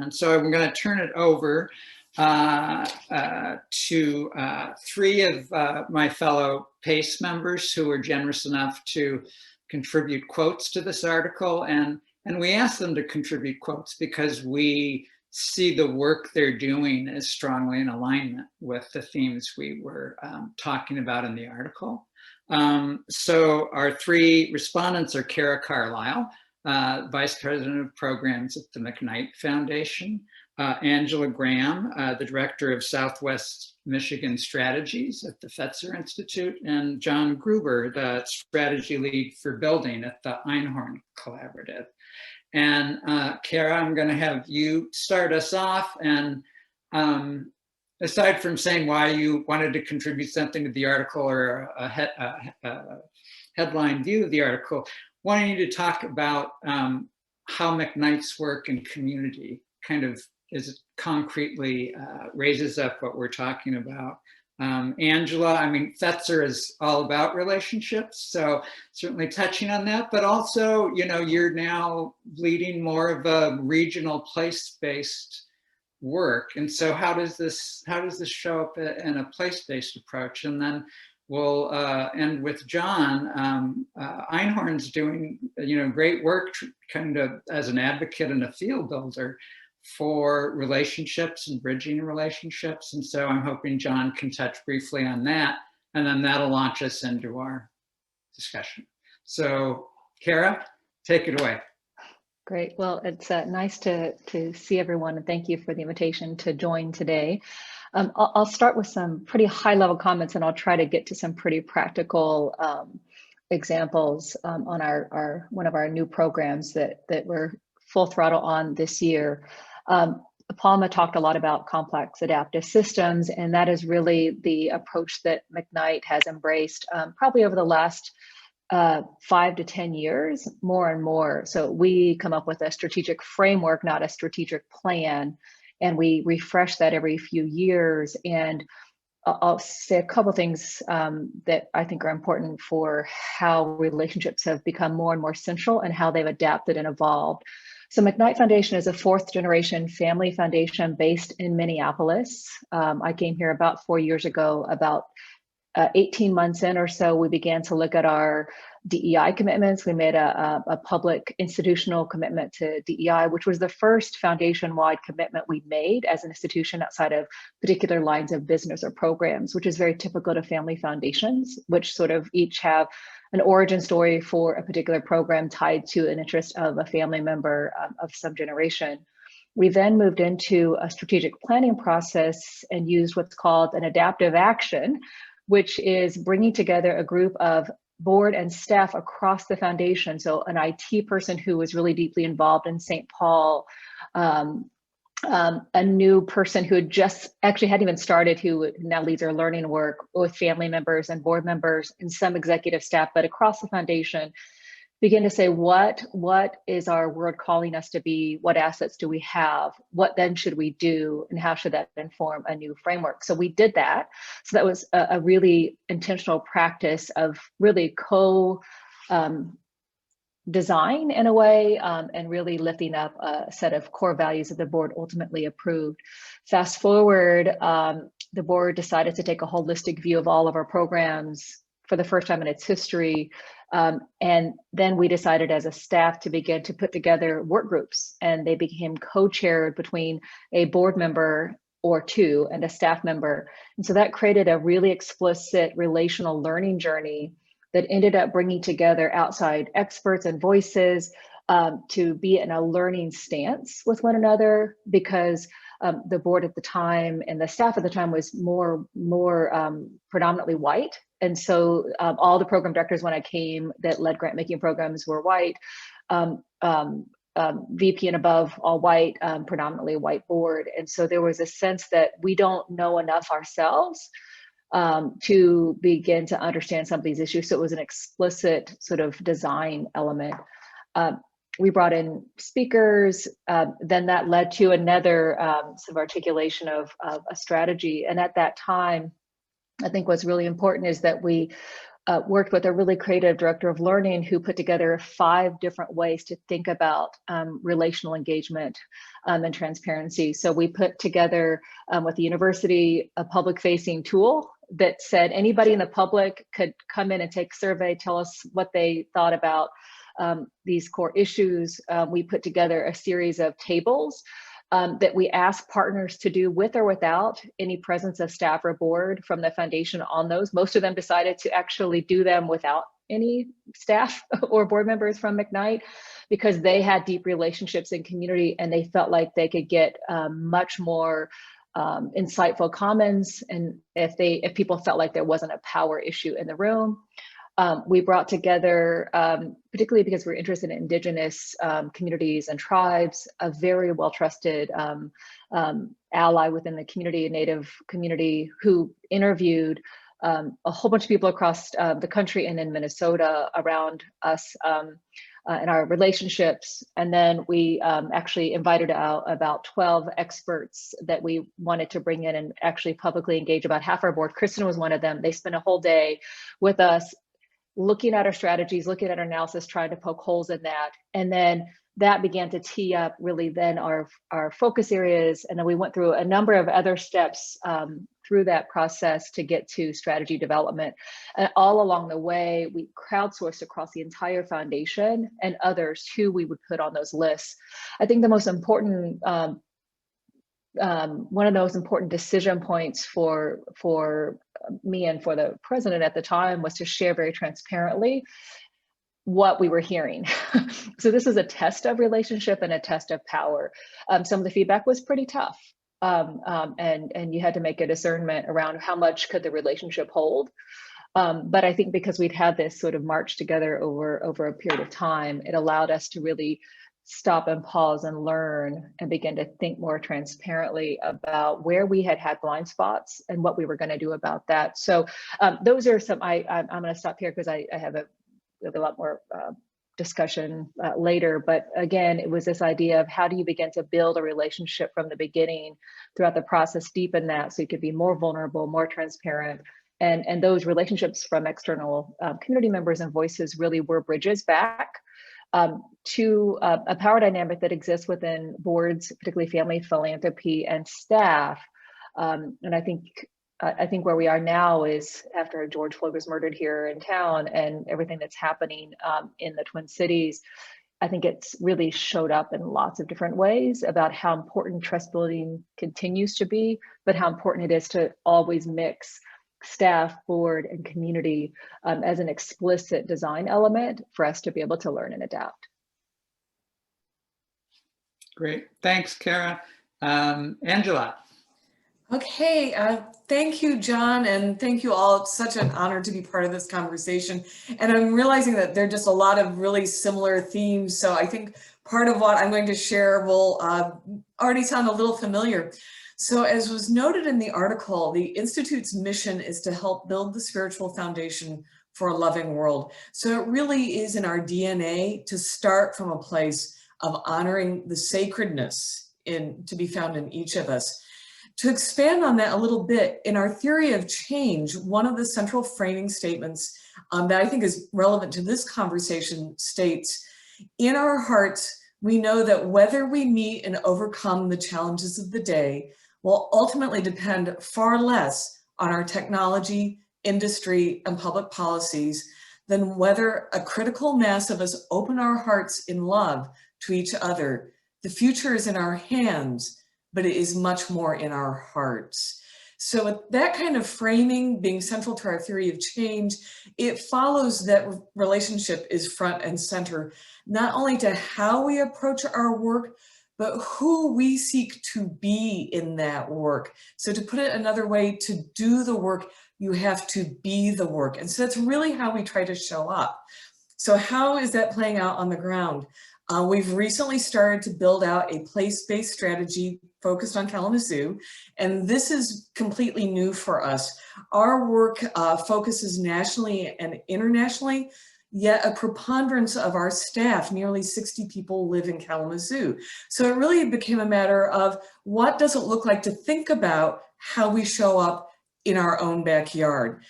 discussion. And so I'm going to turn it over to three of my fellow PACE members who were generous enough to contribute quotes to this article. And we asked them to contribute quotes because we see the work they're doing as strongly in alignment with the themes we were talking about in the article. So our three respondents are Kara Carlisle, Vice President of Programs at the McKnight Foundation, Angela Graham, the Director of Southwest Michigan Strategies at the Fetzer Institute, and John Gruber, the Strategy Lead for Building at the Einhorn Collaborative. And Kara, I'm going to have you start us off. And aside from saying why you wanted to contribute something to the article or a headline view of the article, wanting you to talk about how McKnight's work in community kind of is concretely raises up what we're talking about. Angela, I mean, Fetzer is all about relationships, so certainly touching on that, but also, you know, you're now leading more of a regional place-based work. And so how does this show up in a place-based approach? And then we'll end with John. Einhorn's doing, you know, great work kind of as an advocate and a field builder for relationships and bridging relationships. And so I'm hoping John can touch briefly on that, and then that'll launch us into our discussion. So Kara, take it away. Great. Well, it's nice to see everyone, and thank you for the invitation to join today. I'll start with some pretty high-level comments, and I'll try to get to some pretty practical examples on one of our new programs that we're full throttle on this year. Palma talked a lot about complex adaptive systems, and that is really the approach that McKnight has embraced probably over the last 5 to 10 years, more and more. So we come up with a strategic framework, not a strategic plan, and we refresh that every few years. And I'll say a couple things that I think are important for how relationships have become more and more central and how they've adapted and evolved. So McKnight Foundation is a 4th generation family foundation based in Minneapolis. I came here about 4 years ago. About 18 months in or so, we began to look at our DEI commitments. We made a public institutional commitment to DEI, which was the first foundation-wide commitment we made as an institution outside of particular lines of business or programs, which is very typical to family foundations, which sort of each have an origin story for a particular program tied to an interest of a family member of some generation. We then moved into a strategic planning process and used what's called an adaptive action, which is bringing together a group of board and staff across the foundation. So an IT person who was really deeply involved in St. Paul, a new person who had just actually hadn't even started, who now leads our learning work with family members and board members and some executive staff, but across the foundation, begin to say, what is our world calling us to be? What assets do we have? What then should we do? And how should that inform a new framework? So we did that. So that was a really intentional practice of really design in a way, and really lifting up a set of core values that the board ultimately approved. Fast forward, the board decided to take a holistic view of all of our programs for the first time in its history. And then we decided as a staff to begin to put together work groups, and they became co-chaired between a board member or two and a staff member. And so that created a really explicit relational learning journey that ended up bringing together outside experts and voices to be in a learning stance with one another, because the board at the time and the staff at the time was more predominantly white. And so all the program directors when I came that led grant making programs were white, VP and above, all white, predominantly white board. And so there was a sense that we don't know enough ourselves to begin to understand some of these issues. So it was an explicit sort of design element. We brought in speakers, then that led to another sort of articulation of a strategy. And at that time, I think what's really important is that we worked with a really creative director of learning who put together 5 different ways to think about relational engagement and transparency. So we put together with the university a public-facing tool that said anybody in the public could come in and take a survey, tell us what they thought about these core issues. We put together a series of tables that we ask partners to do with or without any presence of staff or board from the foundation on those. Most of them decided to actually do them without any staff or board members from McKnight because they had deep relationships in community and they felt like they could get much more insightful comments, and if people felt like there wasn't a power issue in the room. We brought together, particularly because we're interested in Indigenous communities and tribes, a very well-trusted ally within the community, a Native community, who interviewed a whole bunch of people across the country and in Minnesota around us and our relationships. And then we actually invited out about 12 experts that we wanted to bring in and actually publicly engage. About half our board, Kristen was one of them. They spent a whole day with us looking at our strategies, looking at our analysis, trying to poke holes in that. And then that began to tee up really then our focus areas. And then we went through a number of other steps through that process to get to strategy development. And all along the way, we crowdsourced across the entire foundation and others who we would put on those lists. I think the most important one of those important decision points for me and for the president at the time was to share very transparently what we were hearing. So this is a test of relationship and a test of power. Some of the feedback was pretty tough, and you had to make a discernment around how much could the relationship hold. But I think because we'd had this sort of march together over a period of time, it allowed us to really stop and pause and learn and begin to think more transparently about where we had blind spots and what we were going to do about that. So those are some, I'm going to stop here because I have a lot more discussion later. But again, it was this idea of how do you begin to build a relationship from the beginning throughout the process, deepen that so you could be more vulnerable, more transparent. And those relationships from external community members and voices really were bridges back to a power dynamic that exists within boards, particularly family philanthropy and staff. And I think where we are now is after George Floyd was murdered here in town and everything that's happening in the Twin Cities, I think it's really showed up in lots of different ways about how important trust building continues to be, but how important it is to always mix staff, board, and community as an explicit design element for us to be able to learn and adapt. Great, thanks, Kara. Angela. Okay, thank you, John, and thank you all. It's such an honor to be part of this conversation. And I'm realizing that there are just a lot of really similar themes. So I think part of what I'm going to share will already sound a little familiar. So as was noted in the article, the Institute's mission is to help build the spiritual foundation for a loving world. So it really is in our DNA to start from a place of honoring the sacredness to be found in each of us. To expand on that a little bit, in our theory of change, one of the central framing statements that I think is relevant to this conversation states, in our hearts, we know that whether we meet and overcome the challenges of the day will ultimately depend far less on our technology, industry, and public policies than whether a critical mass of us open our hearts in love to each other. The future is in our hands, but it is much more in our hearts. So with that kind of framing being central to our theory of change, it follows that relationship is front and center, not only to how we approach our work, but who we seek to be in that work. So to put it another way, to do the work, you have to be the work. And so that's really how we try to show up. So how is that playing out on the ground? We've recently started to build out a place-based strategy focused on Kalamazoo, and this is completely new for us. Our work focuses nationally and internationally, yet a preponderance of our staff, nearly 60 people, live in Kalamazoo. So it really became a matter of what does it look like to think about how we show up in our own backyard.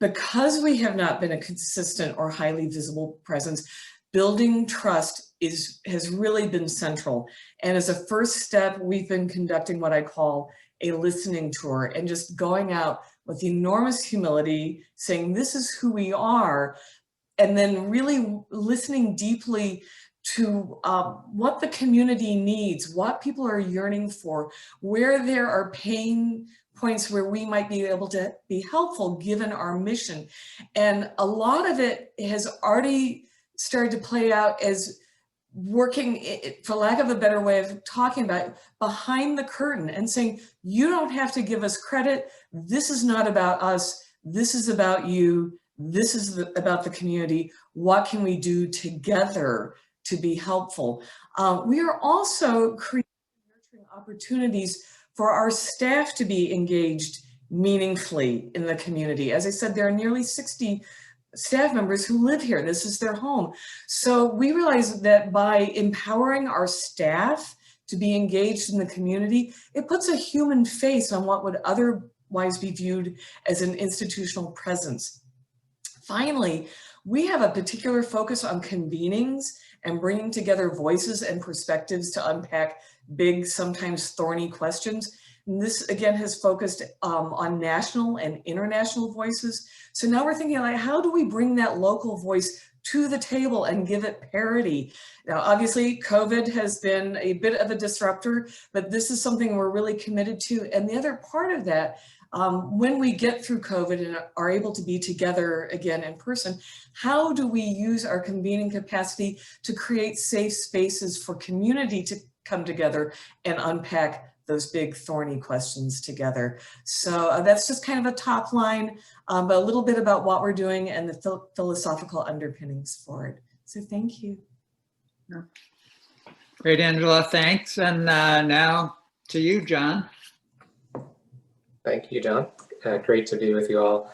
because we have not been a consistent or highly visible presence, building trust has really been central. And as a first step, we've been conducting what I call a listening tour, and just going out with enormous humility, saying, this is who we are, and then really listening deeply to what the community needs, what people are yearning for, where there are pain points where we might be able to be helpful given our mission. And a lot of it has already started to play out as working, for lack of a better way of talking about it, behind the curtain and saying, you don't have to give us credit. This is not about us. This is about you. This is about the community. What can we do together to be helpful? We are also creating nurturing opportunities for our staff to be engaged meaningfully in the community. As I said, there are nearly 60 staff members who live here. This is their home. So we realize that by empowering our staff to be engaged in the community, it puts a human face on what would otherwise be viewed as an institutional presence. Finally, we have a particular focus on convenings and bringing together voices and perspectives to unpack big, sometimes thorny questions. And this, again, has focused on national and international voices. So now we're thinking, like, how do we bring that local voice to the table and give it parity? Now, obviously, COVID has been a bit of a disruptor, but this is something we're really committed to. And the other part of that, when we get through COVID and are able to be together again in person, how do we use our convening capacity to create safe spaces for community to come together and unpack those big thorny questions together? So that's just kind of a top line, but a little bit about what we're doing and the philosophical underpinnings for it. So thank you. Great, Angela, thanks. And now to you, John. Thank you, John. Great to be with you all.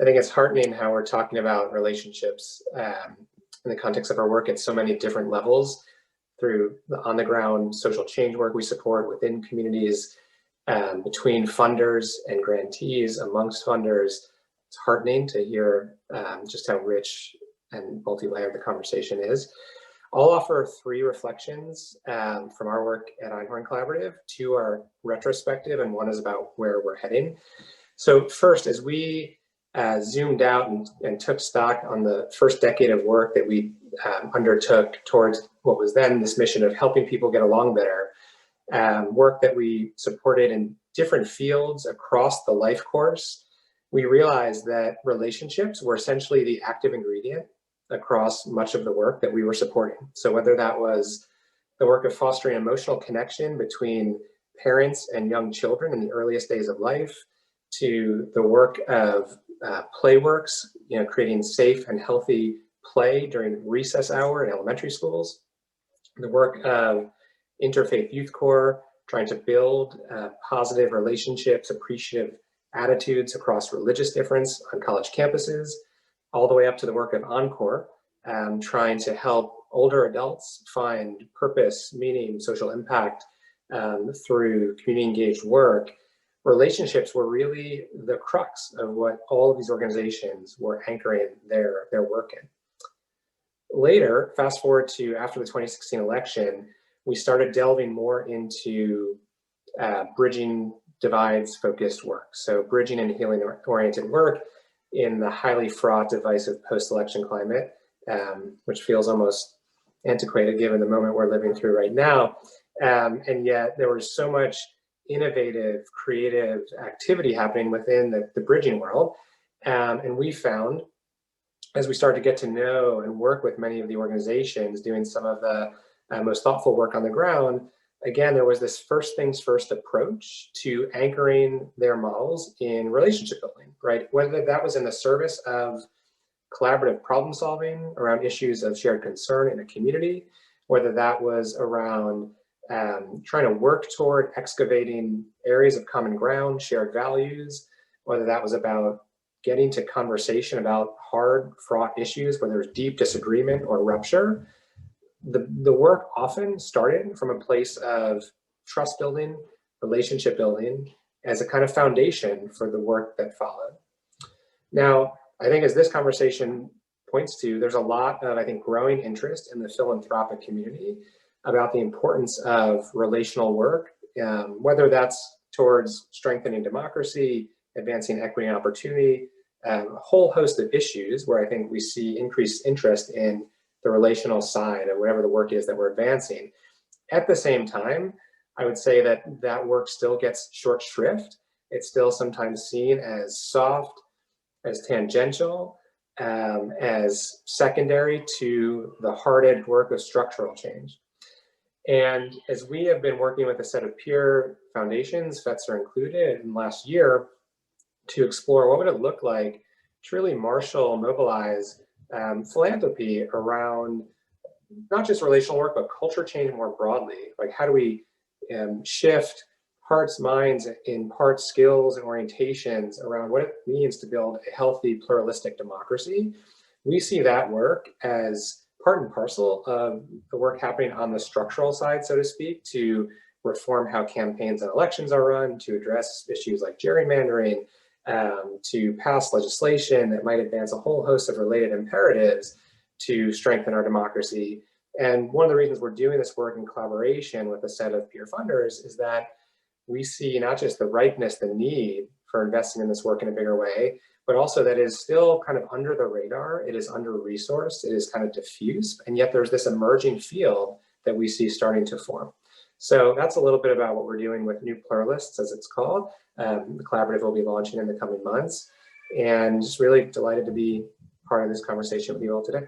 I think it's heartening how we're talking about relationships in the context of our work at so many different levels, through the on-the-ground social change work we support within communities, between funders and grantees, amongst funders. It's heartening to hear just how rich and multi-layered the conversation is. I'll offer 3 reflections from our work at Einhorn Collaborative. 2 are retrospective and 1 is about where we're heading. So first, as we zoomed out and took stock on the first decade of work that we undertook towards what was then this mission of helping people get along better, work that we supported in different fields across the life course, we realized that relationships were essentially the active ingredient across much of the work that we were supporting. So whether that was the work of fostering emotional connection between parents and young children in the earliest days of life, to the work of playworks, creating safe and healthy play during recess hour in elementary schools, the work of Interfaith Youth Corps, trying to build positive relationships, appreciative attitudes across religious difference on college campuses, all the way up to the work of Encore, trying to help older adults find purpose, meaning, social impact through community engaged work. Relationships were really the crux of what all of these organizations were anchoring their work in. Later, fast forward to after the 2016 election, we started delving more into bridging divides focused work. So bridging and healing oriented work in the highly fraught, divisive post-election climate, which feels almost antiquated given the moment we're living through right now. And yet there was so much innovative, creative activity happening within the bridging world. And we found, as we started to get to know and work with many of the organizations doing some of the most thoughtful work on the ground, again, there was this first things first approach to anchoring their models in relationship building, right? Whether that was in the service of collaborative problem solving around issues of shared concern in a community, whether that was around trying to work toward excavating areas of common ground, shared values, whether that was about getting to conversation about hard, fraught issues where there's deep disagreement or rupture. The work often started from a place of trust building, relationship building as a kind of foundation for the work that followed. Now, I think as this conversation points to, there's a lot of, I think, growing interest in the philanthropic community about the importance of relational work, whether that's towards strengthening democracy, advancing equity and opportunity, a whole host of issues where I think we see increased interest in the relational side of whatever the work is that we're advancing. At the same time, I would say that that work still gets short shrift. It's still sometimes seen as soft, as tangential, as secondary to the hard-edged work of structural change. And as we have been working with a set of peer foundations, Fetzer included, in last year, to explore what would it look like to really marshal, mobilize philanthropy around not just relational work, but culture change more broadly. Like, how do we shift hearts, minds, in parts, skills, and orientations around what it means to build a healthy, pluralistic democracy? We see that work as part and parcel of the work happening on the structural side, so to speak, to reform how campaigns and elections are run, to address issues like gerrymandering, to pass legislation that might advance a whole host of related imperatives to strengthen our democracy. And one of the reasons we're doing this work in collaboration with a set of peer funders is that we see not just the ripeness, the need for investing in this work in a bigger way, but also that it is still kind of under the radar, it is under-resourced, it is kind of diffuse, and yet there's this emerging field that we see starting to form. So that's a little bit about what we're doing with New Pluralists, as it's called. The collaborative will be launching in the coming months, and just really delighted to be part of this conversation with you all today.